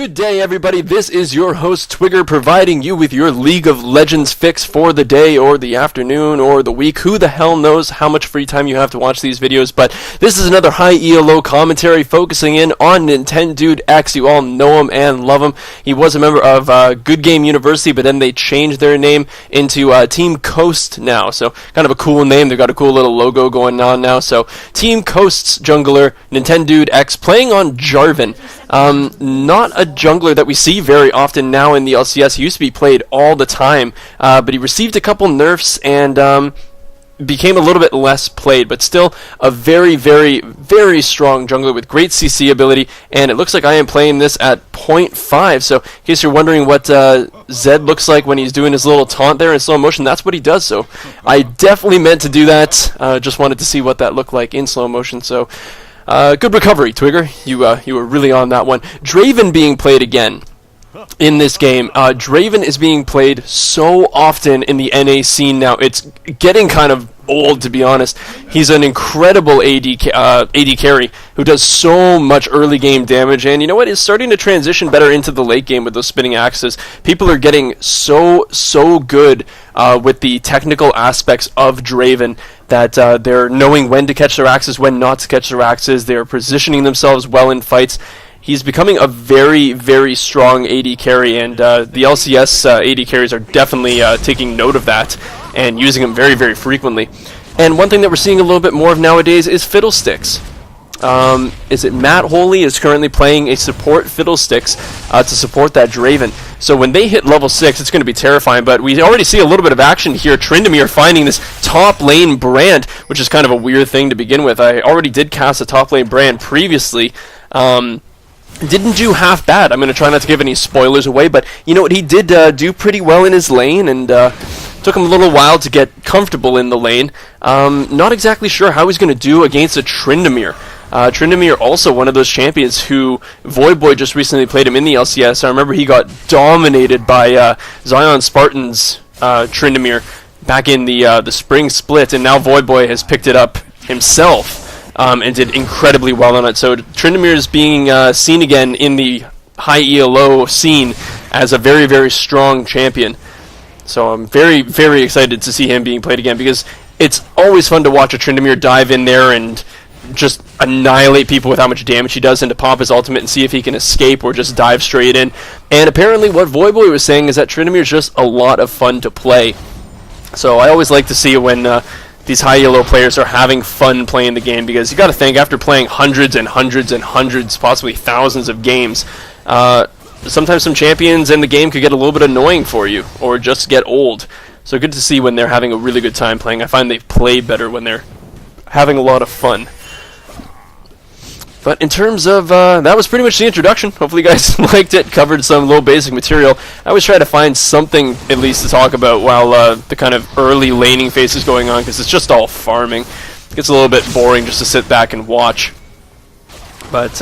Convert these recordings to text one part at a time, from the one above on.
Good day, everybody. This is your host, Twigger, providing you with your League of Legends fix for the day or the afternoon or the week. Who the hell knows how much free time you have to watch these videos, but this is another high ELO commentary focusing in on Nintendudex. You all know him and love him. He was a member of Good Game University, but then they changed their name into Team Coast now, so kind of a cool name. They've got a cool little logo going on now, so Team Coast's jungler, Nintendudex, playing on Jarvan. Not a jungler that we see very often now in the LCS. He used to be played all the time, but he received a couple nerfs and became a little bit less played, but still a very, very, very strong jungler with great CC ability, and it looks like I am playing this at 0.5, so in case you're wondering what Zed looks like when he's doing his little taunt there in slow motion, that's what he does, so I definitely meant to do that. Just wanted to see what that looked like in slow motion, so good recovery, Twigger. You were really on that one. Jarvan being played again in this game. Jarvan is being played so often in the NA scene now. It's getting kind of old, to be honest. He's an incredible AD carry who does so much early game damage, and you know what? Is starting to transition better into the late game with those spinning axes. People are getting so good with the technical aspects of Jarvan that they're knowing when to catch their axes, when not to catch their axes. They're positioning themselves well in fights. He's becoming a very, very strong AD carry, and the LCS AD carries are definitely taking note of that and using him very, very frequently. And one thing that we're seeing a little bit more of nowadays is Fiddlesticks. Is it Matt Holy is currently playing a support Fiddlesticks to support that Jarvan. So when they hit level 6, it's going to be terrifying, but we already see a little bit of action here. Tryndamere finding this top lane brand, which is kind of a weird thing to begin with. I already did cast a top lane brand previously. Didn't do half bad. I'm going to try not to give any spoilers away, but you know what? He did do pretty well in his lane, and took him a little while to get comfortable in the lane. Not exactly sure how he's going to do against a Tryndamere. Tryndamere also one of those champions who Voyboy just recently played him in the LCS. I remember he got dominated by Zion Spartan's Tryndamere back in the spring split, and now Voyboy has picked it up himself. And did incredibly well on it. So Tryndamere is being seen again in the high ELO scene as a very, very strong champion. So I'm very, very excited to see him being played again, because it's always fun to watch a Tryndamere dive in there and just annihilate people with how much damage he does, and to pop his ultimate and see if he can escape or just dive straight in. And apparently what Voyboy was saying is that Tryndamere is just a lot of fun to play. So I always like to see when these high ELO players are having fun playing the game, because you got to think, after playing hundreds and hundreds and hundreds, possibly thousands of games, sometimes some champions in the game could get a little bit annoying for you, or just get old. So good to see when they're having a really good time playing. I find they play better when they're having a lot of fun. But in terms of, that was pretty much the introduction. Hopefully you guys liked it, covered some low basic material. I always try to find something at least to talk about while the kind of early laning phase is going on, because it's just all farming. It gets a little bit boring just to sit back and watch. But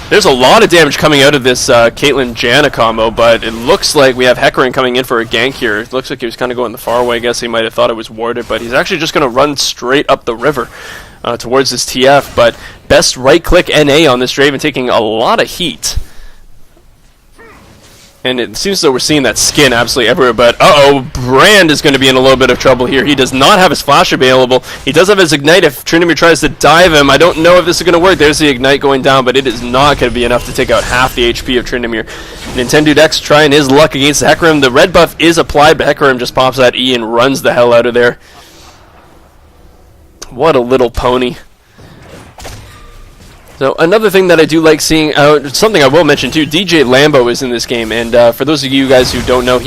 there's a lot of damage coming out of this Caitlyn-Janna combo, but it looks like we have Hecarim coming in for a gank here. It looks like he was kind of going the far way. I guess he might have thought it was warded, but he's actually just going to run straight up the river towards this TF. But best right-click NA on this Draven, taking a lot of heat. And it seems as though we're seeing that skin absolutely everywhere, but Brand is going to be in a little bit of trouble here. He does not have his flash available. He does have his ignite if Tryndamere tries to dive him. I don't know if this is going to work. There's the ignite going down, but it is not going to be enough to take out half the HP of Tryndamere. Nintendudex trying his luck against Hecarim. The red buff is applied, but Hecarim just pops that E and runs the hell out of there. What a little pony. So another thing that I do like seeing, something I will mention too, DJ Lambo is in this game, and for those of you guys who don't know,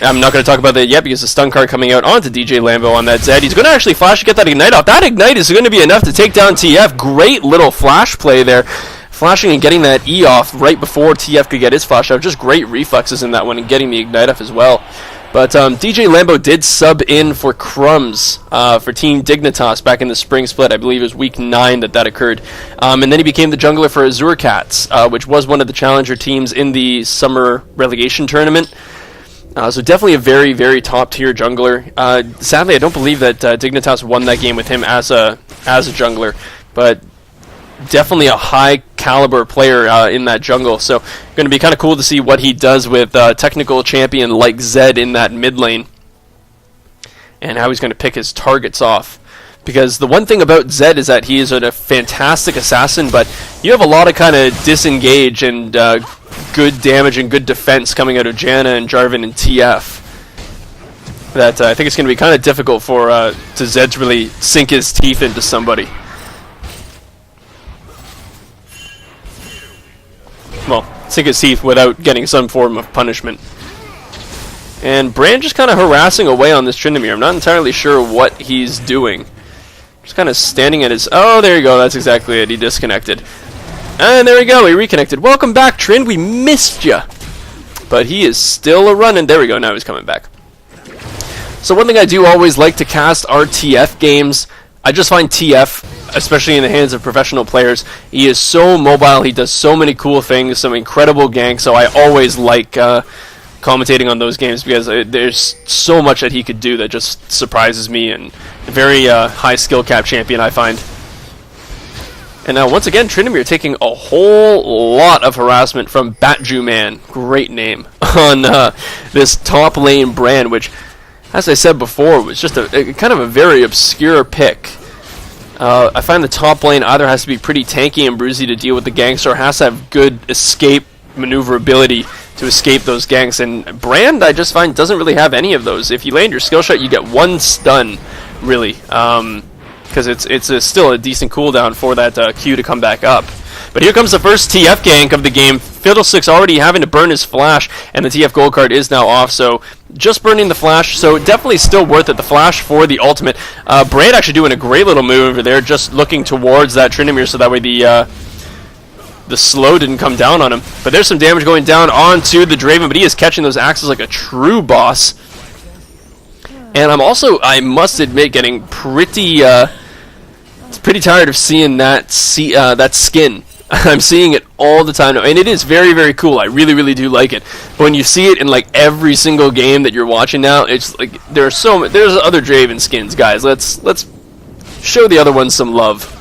I'm not going to talk about that yet because the stun card coming out onto DJ Lambo on that Zed. He's going to actually flash to get that ignite off. That ignite is going to be enough to take down TF. Great little flash play there. Flashing and getting that E off right before TF could get his flash out. Just great reflexes in that one and getting the ignite off as well. But DJ Lambo did sub in for Crumbs for Team Dignitas back in the spring split. I believe it was week 9 that occurred. And then he became the jungler for Azure Cats, which was one of the challenger teams in the summer relegation tournament. So definitely a very, very top-tier jungler. Sadly, I don't believe that Dignitas won that game with him as a jungler. But definitely a high caliber player in that jungle. So going to be kind of cool to see what he does with technical champion like Zed in that mid lane, and how he's going to pick his targets off. Because the one thing about Zed is that he is a fantastic assassin, but you have a lot of kind of disengage and good damage and good defense coming out of Janna and Jarvan and TF. That I think it's going to be kind of difficult for to Zed to really sink his teeth into somebody. Well, sink his teeth without getting some form of punishment. And Brand just kind of harassing away on this Tryndamere. I'm not entirely sure what he's doing. Just kind of standing at his... Oh, there you go. That's exactly it. He disconnected. And there we go. He reconnected. Welcome back, Trynd. We missed ya. But he is still a-running. There we go. Now he's coming back. So one thing I do always like to cast are TF games. I just find TF, especially in the hands of professional players, he is so mobile. He does so many cool things, some incredible ganks. So I always like commentating on those games because there's so much that he could do that just surprises me, and a very high skill cap champion, I find. And now once again, Tryndamere taking a whole lot of harassment from Batjuman, great name, on this top lane Brand, which, as I said before, was just a kind of a very obscure pick. I find the top lane either has to be pretty tanky and bruisey to deal with the ganks, or has to have good escape maneuverability to escape those ganks, and Brand I just find doesn't really have any of those. If you land your skill shot, you get one stun, really, because it's still a decent cooldown for that Q to come back up. But here comes the first TF gank of the game. Fiddlesticks already having to burn his flash, and the TF gold card is now off, so just burning the flash, so definitely still worth it. The flash for the ultimate. Brand actually doing a great little move over there, just looking towards that Tryndamere so that way the slow didn't come down on him. But there's some damage going down onto the Draven, but he is catching those axes like a true boss. And I'm also, I must admit, getting pretty tired of seeing that skin. I'm seeing it all the time now, and it is very, very cool. I really, really do like it. But when you see it in like every single game that you're watching now, it's like there's other Draven skins, guys. Let's show the other ones some love.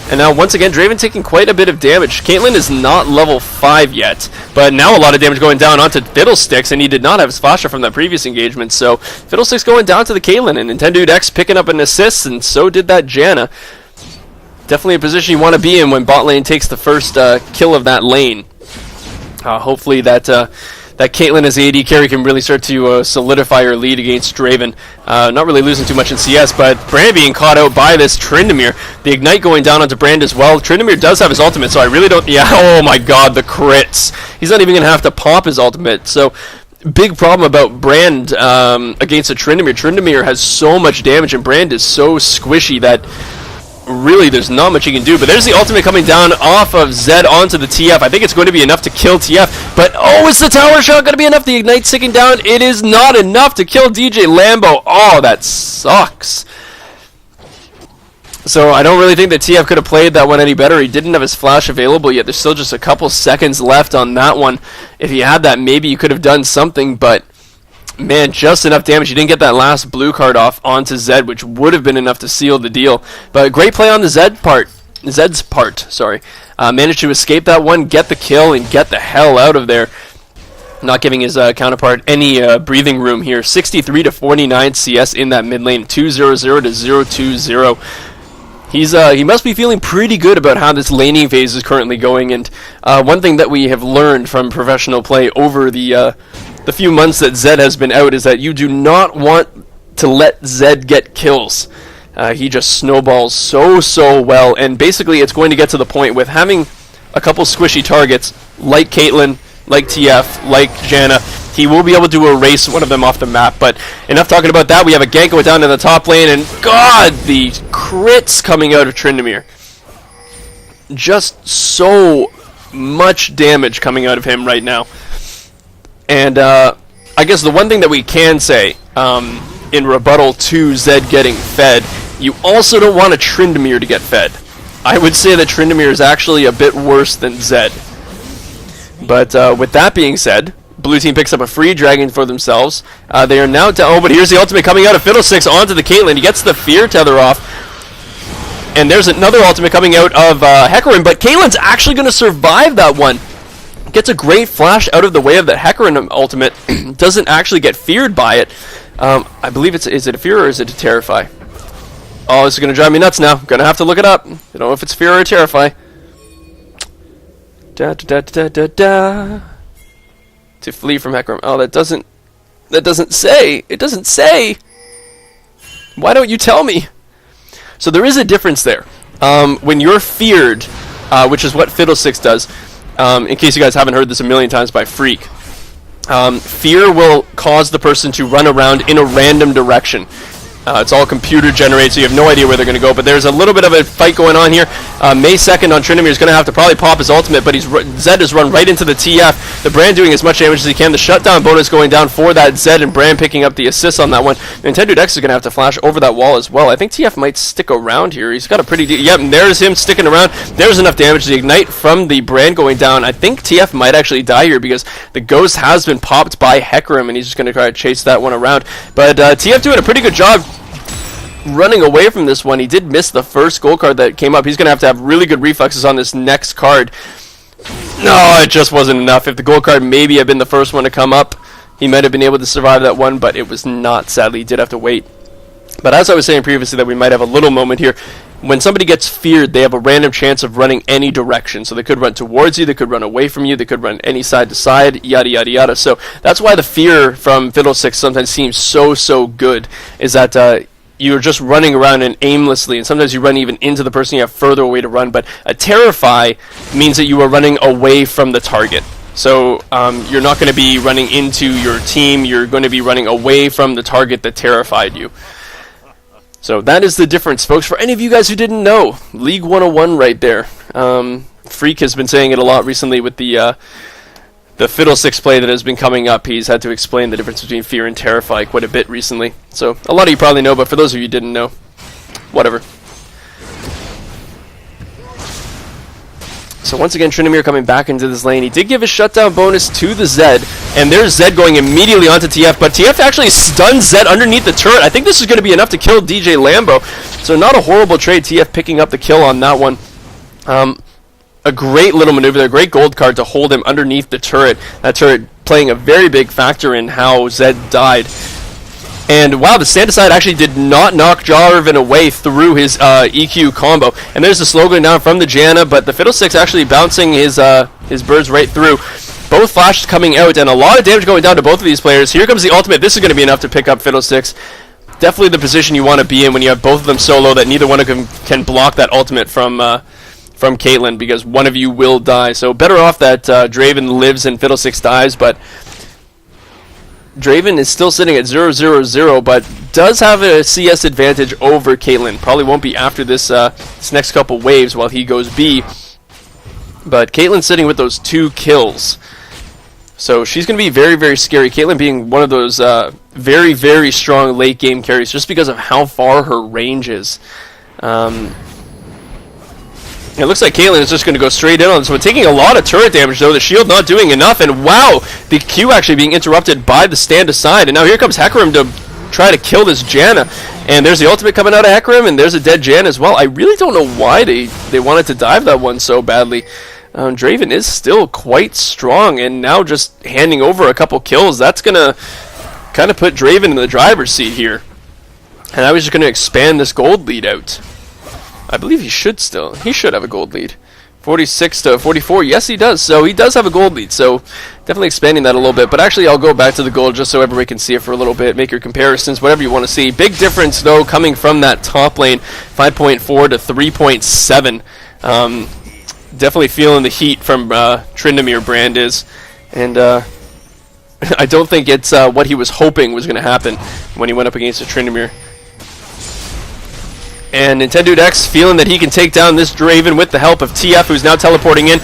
And now, once again, Draven taking quite a bit of damage. Caitlyn is not level 5 yet, but now a lot of damage going down onto Fiddlesticks, and he did not have his flasher from that previous engagement, so Fiddlesticks going down to the Caitlyn, and Nintendudex picking up an assist, and so did that Janna. Definitely a position you want to be in when bot lane takes the first kill of that lane. Hopefully that Caitlyn as the AD carry can really start to solidify her lead against Draven. Not really losing too much in CS, but Brand being caught out by this Tryndamere. The Ignite going down onto Brand as well. Tryndamere does have his ultimate, so I really don't... Yeah, oh my god, the crits. He's not even going to have to pop his ultimate, so... Big problem about Brand against a Tryndamere. Tryndamere has so much damage, and Brand is so squishy that... Really, there's not much you can do, but there's the ultimate coming down off of Zed onto the TF. I think it's going to be enough to kill TF, but oh, is the tower shot going to be enough? The Ignite sticking down. It is not enough to kill DJ Lambo. Oh, that sucks. So I don't really think that TF could have played that one any better. He didn't have his flash available yet. There's still just a couple seconds left on that one. If he had that, maybe you could have done something, but... Man, just enough damage. You didn't get that last blue card off onto Zed, which would have been enough to seal the deal. But great play on the Zed's part. Sorry, managed to escape that one, get the kill, and get the hell out of there. Not giving his counterpart any breathing room here. 63 to 49 CS in that mid lane. 2-0-0 to 0-2-0. He must be feeling pretty good about how this laning phase is currently going. And one thing that we have learned from professional play over the few months that Zed has been out is that you do not want to let Zed get kills. He just snowballs so well, and basically it's going to get to the point with having a couple squishy targets like Caitlyn, like TF, like Janna. He will be able to erase one of them off the map, but enough talking about that. We have a gank going down to the top lane, and God, the crits coming out of Tryndamere. Just so much damage coming out of him right now. And I guess the one thing that we can say in rebuttal to Zed getting fed, you also don't want a Tryndamere to get fed. I would say that Tryndamere is actually a bit worse than Zed. But with that being said, blue team picks up a free dragon for themselves. They are now down. Oh, but here's the ultimate coming out of Fiddlesticks onto the Caitlyn. He gets the fear tether off. And there's another ultimate coming out of Hecarim, but Caitlyn's actually going to survive that one. Gets a great flash out of the way of that Hecarim ultimate. Doesn't actually get feared by it. I believe is it a fear or is it a terrify? Oh, this is going to drive me nuts now. Going to have to look it up. I don't know if it's fear or a terrify. Da da da da da da. To flee from Hecarim. Oh, that doesn't say. It doesn't say. Why don't you tell me? So there is a difference there. When you're feared, which is what Fiddlesticks does, in case you guys haven't heard this a million times by Freak, fear will cause the person to run around in a random direction. It's all computer generated, so you have no idea where they're going to go. But there's a little bit of a fight going on here. May 2nd on Tryndamere is going to have to probably pop his ultimate, but Zed has run right into the TF. The Brand doing as much damage as he can. The shutdown bonus going down for that Zed, and Brand picking up the assist on that one. Nintendudex is going to have to flash over that wall as well. I think TF might stick around here. He's got a pretty... Yep, and there's him sticking around. There's enough damage to ignite from the Brand going down. I think TF might actually die here because the Ghost has been popped by Hecarim, and he's just going to try to chase that one around. But TF doing a pretty good job running away from this one. He did miss the first gold card that came up. He's going to have really good reflexes on this next card. No, it just wasn't enough. If the gold card maybe had been the first one to come up, he might have been able to survive that one, but it was not. Sadly, he did have to wait. But as I was saying previously, that we might have a little moment here. When somebody gets feared, they have a random chance of running any direction. So they could run towards you, they could run away from you, they could run any side to side, yada yada yada. So that's why the fear from Fiddlesticks sometimes seems so good, is that you're just running around and aimlessly, and sometimes you run even into the person, you have further away to run. But a Terrify means that you are running away from the target. So you're not going to be running into your team, you're going to be running away from the target that terrified you. So that is the difference, folks. For any of you guys who didn't know, League 101 right there. Freak has been saying it a lot recently with the Fiddlesticks play that has been coming up. He's had to explain the difference between fear and terrify quite a bit recently. So a lot of you probably know, but for those of you who didn't know, whatever. So once again, Tryndamere coming back into this lane. He did give a shutdown bonus to the Zed, and there's Zed going immediately onto TF, but TF actually stuns Zed underneath the turret. I think this is going to be enough to kill DJ Lambo. So not a horrible trade, TF picking up the kill on that one. A great little maneuver there, great gold card to hold him underneath the turret. That turret playing a very big factor in how Zed died. And wow, the stand aside actually did not knock Jarvan away through his EQ combo. And there's the slow going down from the Janna, but the Fiddlesticks actually bouncing his birds right through. Both flashes coming out, and a lot of damage going down to both of these players. Here comes the ultimate. This is going to be enough to pick up Fiddlesticks. Definitely the position you want to be in when you have both of them so low that neither one of them can block that ultimate from Caitlyn, because one of you will die. So better off that Draven lives and Fiddlesticks dies, but Draven is still sitting at 0-0-0, but does have a CS advantage over Caitlyn. Probably won't be after this next couple waves while he goes B. But Caitlyn's sitting with those 2 kills. So she's going to be very, very scary. Caitlyn being one of those very, very strong late game carries just because of how far her range is. It looks like Caitlyn is just going to go straight in on this one, taking a lot of turret damage, though. The shield not doing enough, and wow, the Q actually being interrupted by the stand aside. And now here comes Hecarim to try to kill this Janna. And there's the ultimate coming out of Hecarim, and there's a dead Janna as well. I really don't know why they wanted to dive that one so badly. Draven is still quite strong, and now just handing over a couple kills, that's going to kind of put Draven in the driver's seat here. And I was just going to expand this gold lead out. I believe he should have a gold lead. 46 to 44, yes he does. So he does have a gold lead, so definitely expanding that a little bit. But actually I'll go back to the gold just so everybody can see it for a little bit, make your comparisons, whatever you want to see. Big difference though coming from that top lane, 5.4 to 3.7. Definitely feeling the heat from Tryndamere Brand is. And I don't think it's what he was hoping was going to happen when he went up against a Tryndamere. And Nintendudex feeling that he can take down this Draven with the help of TF, who's now teleporting in.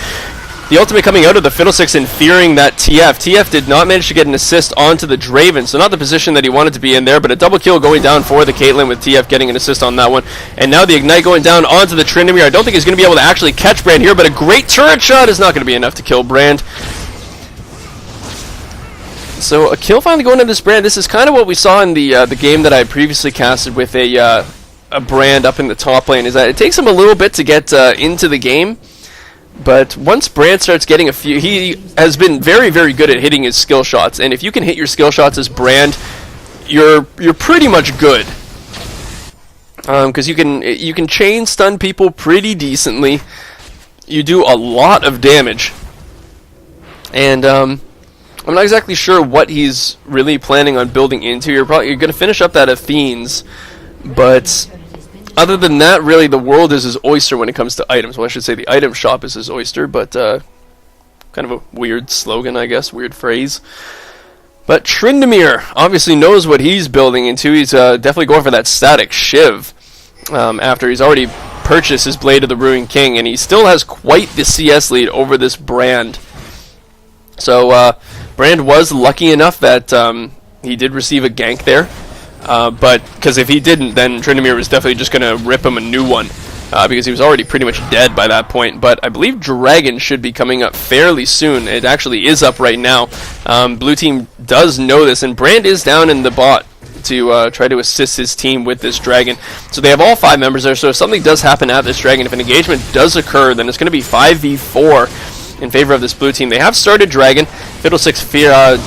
The ultimate coming out of the Fiddlesticks and fearing that TF. TF did not manage to get an assist onto the Draven, so not the position that he wanted to be in there, but a double kill going down for the Caitlyn with TF getting an assist on that one. And now the Ignite going down onto the Tryndamere. I don't think he's going to be able to actually catch Brand here, but a great turret shot is not going to be enough to kill Brand. So a kill finally going into this Brand. This is kind of what we saw in the game that I previously casted with a a Brand up in the top lane is that it takes him a little bit to get into the game. But once Brand starts getting a few, he has been very, very good at hitting his skill shots. And if you can hit your skill shots as Brand, you're pretty much good. Because you can chain stun people pretty decently. You do a lot of damage. And I'm not exactly sure what he's really planning on building into. You're going to finish up that Athene's, but other than that, really, the world is his oyster when it comes to items. Well, I should say the item shop is his oyster, but kind of a weird slogan, I guess, weird phrase. But Tryndamere obviously knows what he's building into. He's definitely going for that static Shiv after he's already purchased his Blade of the Ruined King, and he still has quite the CS lead over this Brand. So Brand was lucky enough that he did receive a gank there. But because if he didn't, then Tryndamere was definitely just going to rip him a new one, because he was already pretty much dead by that point. But I believe Dragon should be coming up fairly soon. It actually is up right now. Blue team does know this, and Brand is down in the bot to try to assist his team with this Dragon. So they have all 5 members there, so if something does happen at this Dragon, if an engagement does occur, then it's going to be 5v4 in favor of this blue team. They have started Dragon. Fiddlesticks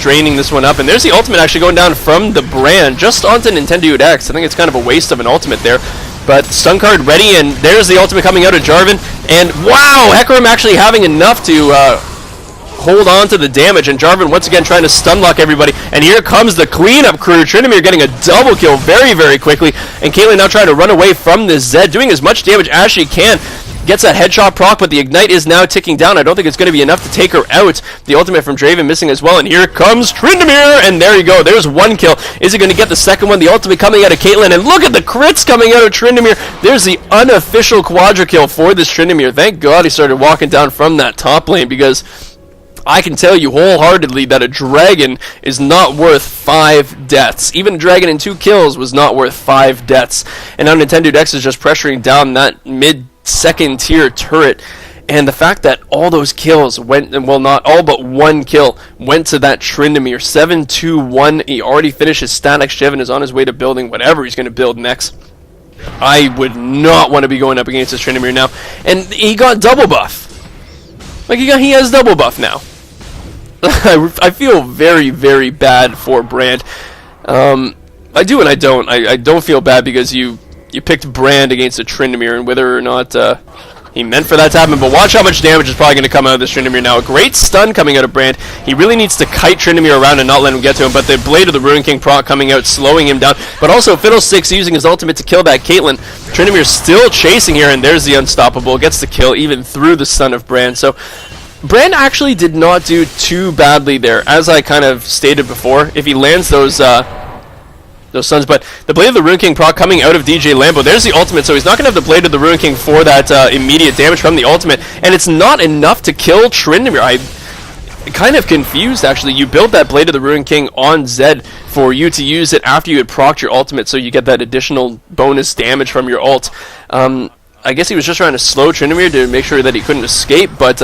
draining this one up, and there's the ultimate actually going down from the Brand just onto Nintendudex. I think it's kind of a waste of an ultimate there, but stun card ready, and there's the ultimate coming out of Jarvan, and wow, Hecarim actually having enough to hold on to the damage, and Jarvan once again trying to stun lock everybody, and here comes the cleanup crew. Tryndamere getting a double kill very, very quickly, and Caitlyn now trying to run away from this Zed, doing as much damage as she can. Gets that headshot proc, but the Ignite is now ticking down. I don't think it's going to be enough to take her out. The ultimate from Draven missing as well, and here comes Tryndamere, and there you go. There's one kill. Is he going to get the second one? The ultimate coming out of Caitlyn, and look at the crits coming out of Tryndamere. There's the unofficial quadra kill for this Tryndamere. Thank God he started walking down from that top lane, because I can tell you wholeheartedly that a Dragon is not worth 5 deaths. Even a Dragon in 2 kills was not worth 5 deaths. And now Nintendudex is just pressuring down that mid-second tier turret. And the fact that all those kills went, well, not all but one kill, went to that Tryndamere. 7-2-1. He already finished his static Shiv and is on his way to building whatever he's going to build next. I would not want to be going up against this Tryndamere now. And he got double buff. Like, he has double buff now. I feel very, very bad for Brand. I do and I don't. I don't feel bad because you picked Brand against a Tryndamere, and whether or not he meant for that to happen, but watch how much damage is probably going to come out of this Tryndamere now. A great stun coming out of Brand. He really needs to kite Tryndamere around and not let him get to him, but the Blade of the Ruined King proc coming out, slowing him down, but also Fiddlesticks using his ultimate to kill that Caitlyn. Tryndamere still chasing here, and there's the Unstoppable. Gets the kill even through the stun of Brand. So Brand actually did not do too badly there, as I kind of stated before. If he lands those stuns, but the Blade of the Ruined King proc coming out of DJ Lambo, there's the ultimate, so he's not going to have the Blade of the Ruined King for that immediate damage from the ultimate, and it's not enough to kill Tryndamere. I'm kind of confused, actually. You built that Blade of the Ruined King on Zed for you to use it after you had procced your ultimate, so you get that additional bonus damage from your ult. I guess he was just trying to slow Tryndamere to make sure that he couldn't escape, but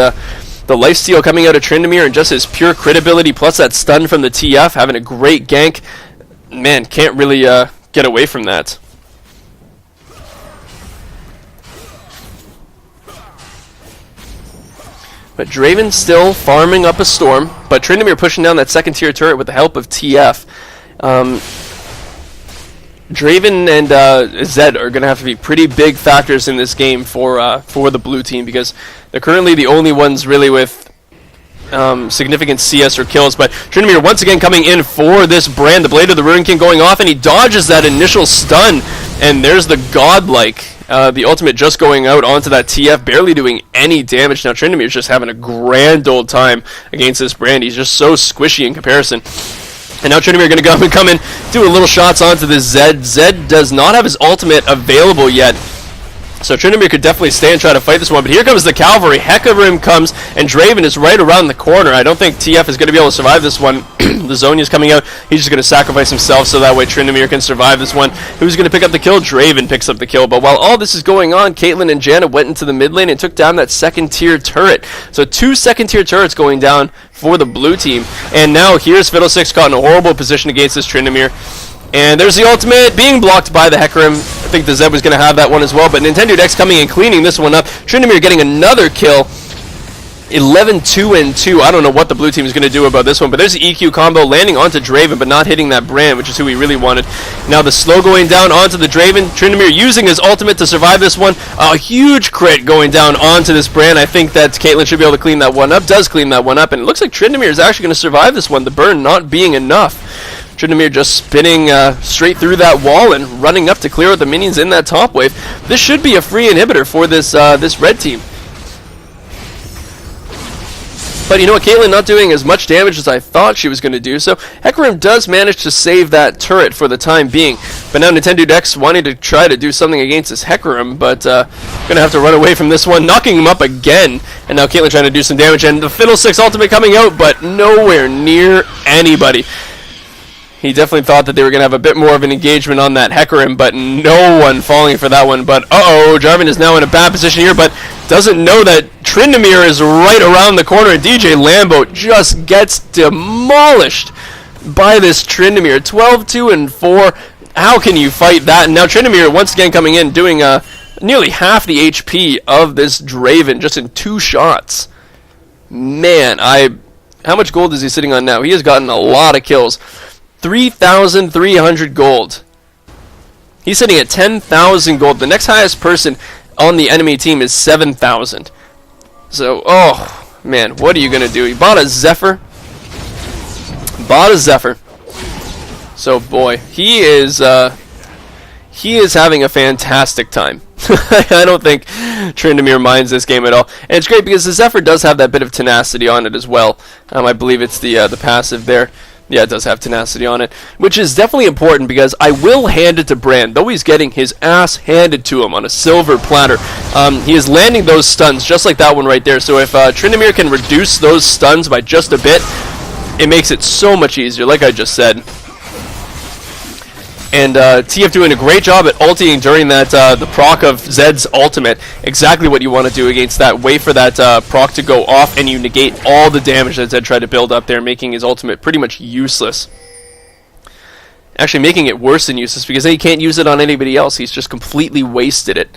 the lifesteal coming out of Tryndamere and just his pure crit ability, plus that stun from the TF, having a great gank. Man, can't really get away from that. But Draven still farming up a storm, but Tryndamere pushing down that second tier turret with the help of TF. Draven and Zed are going to have to be pretty big factors in this game for the blue team, because they're currently the only ones really with significant CS or kills. But Tryndamere once again coming in for this Brand. The Blade of the Ruined King going off, and he dodges that initial stun, and there's the godlike. The ultimate just going out onto that TF, barely doing any damage. Now Tryndamere's just having a grand old time against this Brand. He's just so squishy in comparison. And now Tryndamere going to come in, do a little shots onto this Zed. Zed does not have his ultimate available yet, so Tryndamere could definitely stay and try to fight this one. But here comes the Cavalry. Hecarim comes, and Draven is right around the corner. I don't think TF is going to be able to survive this one. The Zonya's coming out. He's just going to sacrifice himself so that way Tryndamere can survive this one. Who's going to pick up the kill? Draven picks up the kill. But while all this is going on, Caitlyn and Janna went into the mid lane and took down that second tier turret. So 2 second tier turrets going down for the blue team. And now here's Fiddlesticks caught in a horrible position against this Tryndamere. And there's the ultimate being blocked by the Hecarim. think the Zed was going to have that one as well, but Nintendudex coming and cleaning this one up. Tryndamere getting another kill. 11-2-2. I don't know what the blue team is going to do about this one, but there's the EQ combo landing onto Draven, but not hitting that Brand, which is who we really wanted. Now the slow going down onto the Draven. Tryndamere using his ultimate to survive this one. A huge crit going down onto this Brand. I think that Caitlyn should be able to clean that one up. Does clean that one up, and it looks like Tryndamere is actually going to survive this one. The burn not being enough. Tryndamere just spinning straight through that wall and running up to clear out the minions in that top wave. This should be a free inhibitor for this this red team. But you know what, Caitlyn not doing as much damage as I thought she was going to do, so Hecarim does manage to save that turret for the time being. But now Nintendudex wanting to try to do something against this Hecarim, but going to have to run away from this one, knocking him up again. And now Caitlyn trying to do some damage, and the Fiddlesticks ultimate coming out, but nowhere near anybody. He definitely thought that they were going to have a bit more of an engagement on that Hecarim, but no one falling for that one. But uh-oh, Jarvan is now in a bad position here, but doesn't know that Tryndamere is right around the corner. DJ Lambo just gets demolished by this Tryndamere. 12-2-4. How can you fight that? And now Tryndamere once again coming in, doing nearly half the HP of this Draven just in 2 shots. Man, how much gold is he sitting on now? He has gotten a lot of kills. 3,300 gold. He's sitting at 10,000 gold. The next highest person on the enemy team is 7,000. So, oh, man, what are you going to do? He bought a Zephyr. So, boy, he is having a fantastic time. I don't think Tryndamere minds this game at all. And it's great because the Zephyr does have that bit of tenacity on it as well. I believe it's the passive there. Yeah, it does have tenacity on it, which is definitely important because I will hand it to Brand, though he's getting his ass handed to him on a silver platter. He is landing those stuns just like that one right there. So if Tryndamere can reduce those stuns by just a bit, it makes it so much easier, like I just said. And TF doing a great job at ulting during that the proc of Zed's ultimate. Exactly what you want to do against that. Wait for that proc to go off, and you negate all the damage that Zed tried to build up there, making his ultimate pretty much useless. Actually making it worse than useless, because then he can't use it on anybody else. He's just completely wasted it.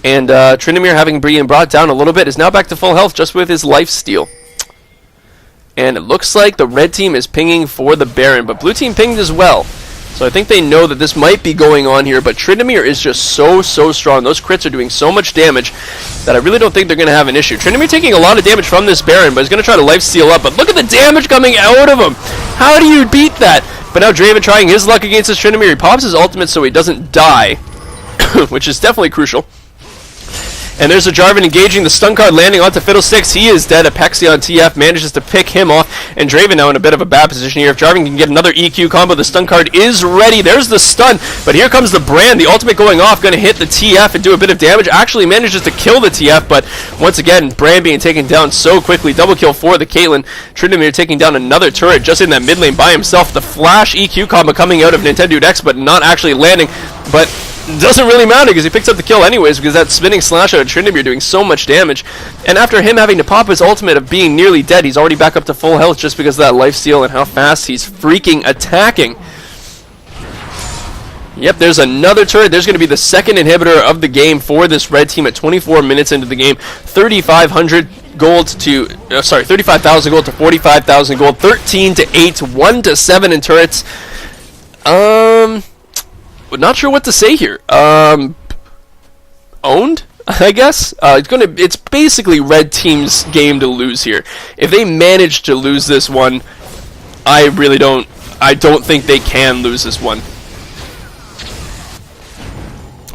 And Tryndamere, having been brought down a little bit, is now back to full health just with his lifesteal. And it looks like the red team is pinging for the Baron, but blue team pinged as well. So I think they know that this might be going on here, but Tryndamere is just so strong. Those crits are doing so much damage that I really don't think they're going to have an issue. Tryndamere taking a lot of damage from this Baron, but he's going to try to lifesteal up. But look at the damage coming out of him. How do you beat that? But now Draven trying his luck against this Tryndamere. He pops his ultimate so he doesn't die, which is definitely crucial. And there's a Jarvan engaging the stun card, landing onto Fiddlesticks. He is dead. Apexia on TF manages to pick him off. And Draven now in a bit of a bad position here. If Jarvan can get another EQ combo, the stun card is ready. There's the stun. But here comes the Brand. The ultimate going off. Going to hit the TF and do a bit of damage. Actually manages to kill the TF. But once again, Brand being taken down so quickly. Double kill for the Caitlyn. Tryndamere taking down another turret just in that mid lane by himself. The flash EQ combo coming out of Nintendudex, but not actually landing. But doesn't really matter because he picks up the kill anyways, because that spinning slash out of Tryndamere doing so much damage. And after him having to pop his ultimate of being nearly dead, he's already back up to full health just because of that lifesteal and how fast he's freaking attacking. Yep, there's another turret. There's going to be the second inhibitor of the game for this red team at 24 minutes into the game. 3,500 gold to 35,000 gold to 45,000 gold. 13-8, 1-7 in turrets. Not sure what to say here. Owned, I guess. It's basically red team's game to lose here. If they manage to lose this one, I don't think they can lose this one.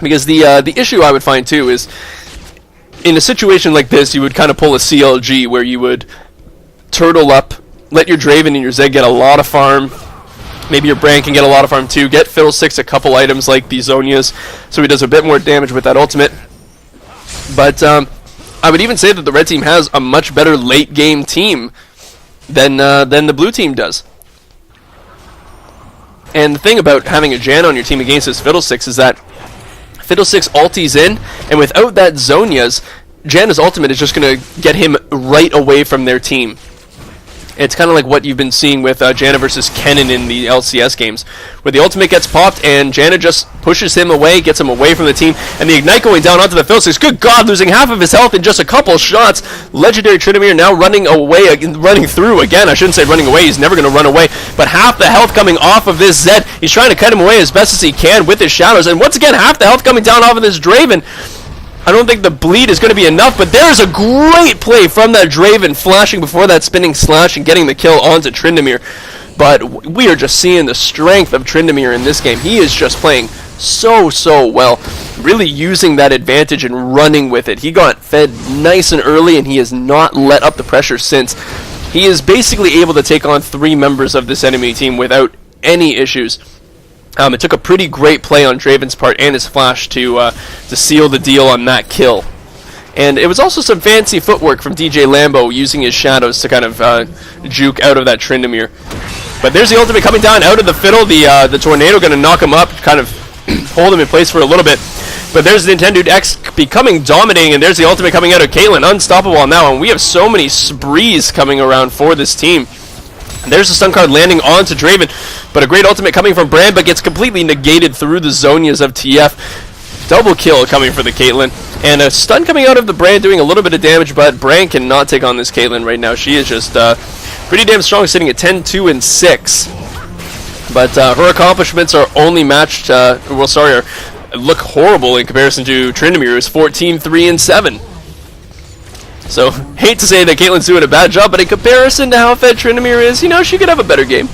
Because the issue I would find too is, in a situation like this, you would kind of pull a CLG where you would turtle up, let your Draven and your Zed get a lot of farm. Maybe your Brand can get a lot of farm too. Get Fiddlesticks a couple items like the Zonias, so he does a bit more damage with that ultimate. But I would even say that the red team has a much better late game team than the blue team does. And the thing about having a Jan on your team against this Fiddlesticks is that Fiddlesticks ulties in, and without that Zonias, Janna's ultimate is just going to get him right away from their team. It's kind of like what you've been seeing with Janna versus Kennen in the LCS games, where the ultimate gets popped and Janna just pushes him away, gets him away from the team, and the Ignite going down onto the Fiddle Sticks. Good God, losing half of his health in just a couple shots. Legendary Tryndamere now running through again. I shouldn't say running away, he's never going to run away, but half the health coming off of this Zed. He's trying to cut him away as best as he can with his shadows, and once again, half the health coming down off of this Draven. I don't think the bleed is going to be enough, but there's a great play from that Draven, flashing before that spinning slash and getting the kill onto Tryndamere. But we are just seeing the strength of Tryndamere in this game. He is just playing so well, really using that advantage and running with it. He got fed nice and early, and he has not let up the pressure since. He is basically able to take on 3 members of this enemy team without any issues. It took a pretty great play on Draven's part and his flash to seal the deal on that kill. And it was also some fancy footwork from DJ Lambo using his shadows to kind of juke out of that Tryndamere. But there's the ultimate coming down out of the Fiddle. The Tornado going to knock him up, kind of hold him in place for a little bit. But there's the Nintendudex becoming dominating, and there's the ultimate coming out of Caitlyn. Unstoppable on that one. We have so many sprees coming around for this team. And there's the stun card landing onto Draven, but a great ultimate coming from Brand, but gets completely negated through the Zonias of TF. Double kill coming for the Caitlyn, and a stun coming out of the Brand doing a little bit of damage, but Brand cannot take on this Caitlyn right now. She is just pretty damn strong, sitting at 10, 2, and 6. But her accomplishments are only matched, look horrible in comparison to Tryndamere, who's 14, 3, and 7. So, hate to say that Caitlyn's doing a bad job, but in comparison to how fed Tryndamere is, you know, she could have a better game.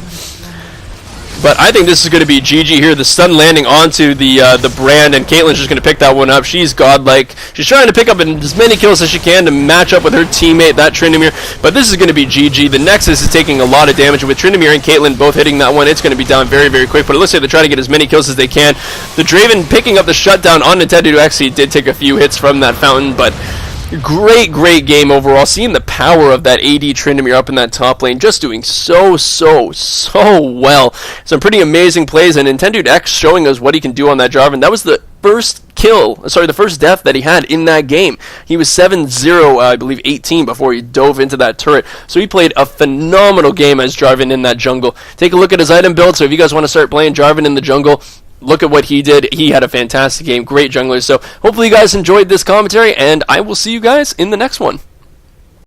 But I think this is going to be GG here. The stun landing onto the Brand, and Caitlyn's just going to pick that one up. She's godlike. She's trying to pick up as many kills as she can to match up with her teammate, that Tryndamere. But this is going to be GG. The Nexus is taking a lot of damage. With Tryndamere and Caitlyn both hitting that one, it's going to be down very quick. But it looks like they're trying to get as many kills as they can. The Draven picking up the shutdown on Nintendudex. He did take a few hits from that fountain, but great game overall. Seeing the power of that AD Tryndamere up in that top lane, just doing so well. Some pretty amazing plays, and Nintendudex showing us what he can do on that Jarvan. That was the first the first death that he had in that game. He was 7-0, I believe 18 before he dove into that turret. So he played a phenomenal game as Jarvan in that jungle. Take a look at his item build, so if you guys want to start playing Jarvan in the jungle, look at what he did. He had a fantastic game. Great jungler. So hopefully you guys enjoyed this commentary, and I will see you guys in the next one.